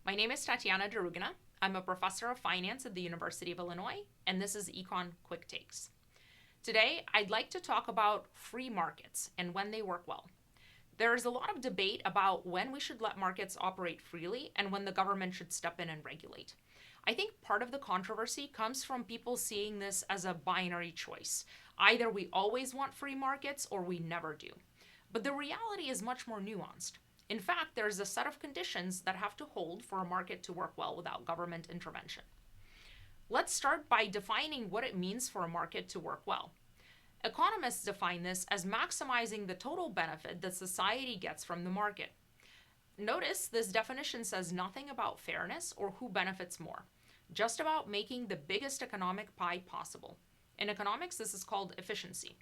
My name is Tatiana Derugina. I'm a professor of finance at the University of Illinois, and this is Econ Quick Takes. Today, I'd like to talk about free markets and when they work well. There is a lot of debate about when we should let markets operate freely and when the government should step in and regulate. I think part of the controversy comes from people seeing this as a binary choice. Either we always want free markets or we never do. But the reality is much more nuanced. In fact, there's a set of conditions that have to hold for a market to work well without government intervention. Let's start by defining what it means for a market to work well. Economists define this as maximizing the total benefit that society gets from the market. Notice this definition says nothing about fairness or who benefits more, just about making the biggest economic pie possible. In economics, this is called efficiency.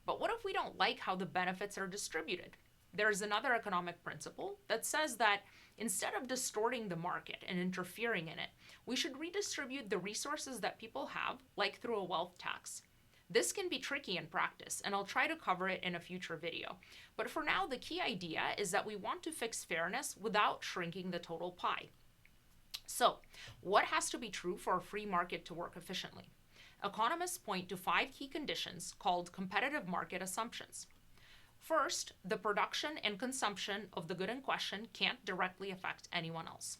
But what if we don't like how the benefits are distributed? There's another economic principle that says that instead of distorting the market and interfering in it, we should redistribute the resources that people have, like through a wealth tax. This can be tricky in practice, and I'll try to cover it in a future video. But for now, the key idea is that we want to fix fairness without shrinking the total pie. So, what has to be true for a free market to work efficiently? Economists point to 5 key conditions called competitive market assumptions. First, the production and consumption of the good in question can't directly affect anyone else.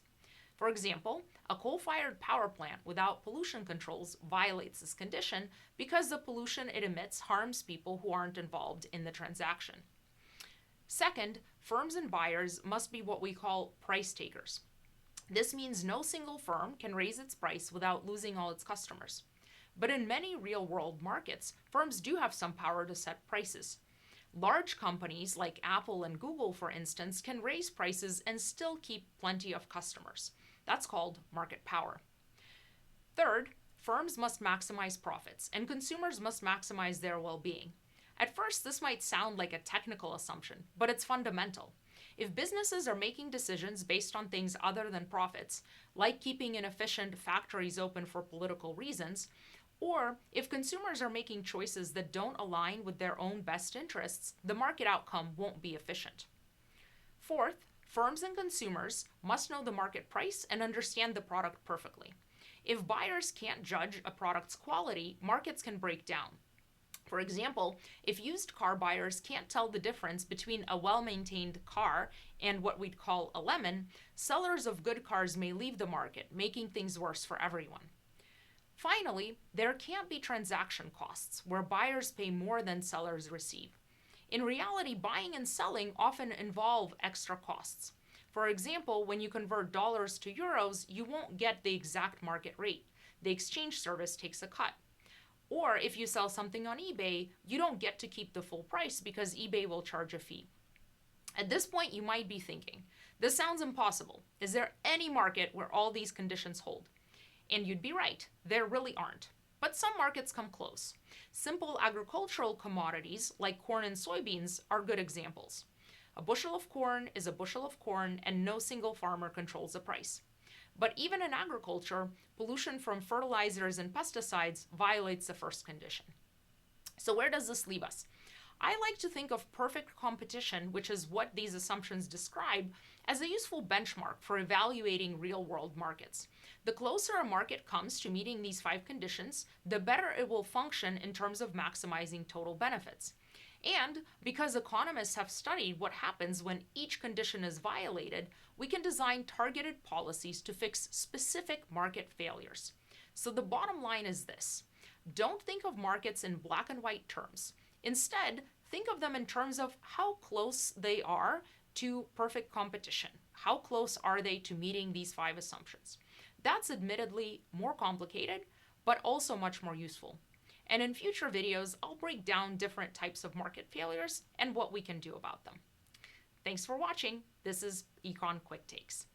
For example, a coal-fired power plant without pollution controls violates this condition because the pollution it emits harms people who aren't involved in the transaction. Second, firms and buyers must be what we call price takers. This means no single firm can raise its price without losing all its customers. But in many real-world markets, firms do have some power to set prices. Large companies like Apple and Google, for instance, can raise prices and still keep plenty of customers. That's called market power. Third, firms must maximize profits, and consumers must maximize their well-being. At first, this might sound like a technical assumption, but it's fundamental. If businesses are making decisions based on things other than profits, like keeping inefficient factories open for political reasons, or if consumers are making choices that don't align with their own best interests, the market outcome won't be efficient. Fourth, firms and consumers must know the market price and understand the product perfectly. If buyers can't judge a product's quality, markets can break down. For example, if used car buyers can't tell the difference between a well-maintained car and what we'd call a lemon, sellers of good cars may leave the market, making things worse for everyone. Finally, there can't be transaction costs where buyers pay more than sellers receive. In reality, buying and selling often involve extra costs. For example, when you convert dollars to euros, you won't get the exact market rate. The exchange service takes a cut. Or if you sell something on eBay, you don't get to keep the full price because eBay will charge a fee. At this point, you might be thinking, this sounds impossible. Is there any market where all these conditions hold? And you'd be right, there really aren't. But some markets come close. Simple agricultural commodities like corn and soybeans are good examples. A bushel of corn is a bushel of corn and no single farmer controls the price. But even in agriculture, pollution from fertilizers and pesticides violates the first condition. So where does this leave us? I like to think of perfect competition, which is what these assumptions describe, as a useful benchmark for evaluating real-world markets. The closer a market comes to meeting these 5 conditions, the better it will function in terms of maximizing total benefits. And because economists have studied what happens when each condition is violated, we can design targeted policies to fix specific market failures. So the bottom line is this: don't think of markets in black and white terms. Instead, think of them in terms of how close they are to perfect competition. How close are they to meeting these 5 assumptions? That's admittedly more complicated, but also much more useful. And in future videos, I'll break down different types of market failures and what we can do about them. Thanks for watching. This is Econ Quick Takes.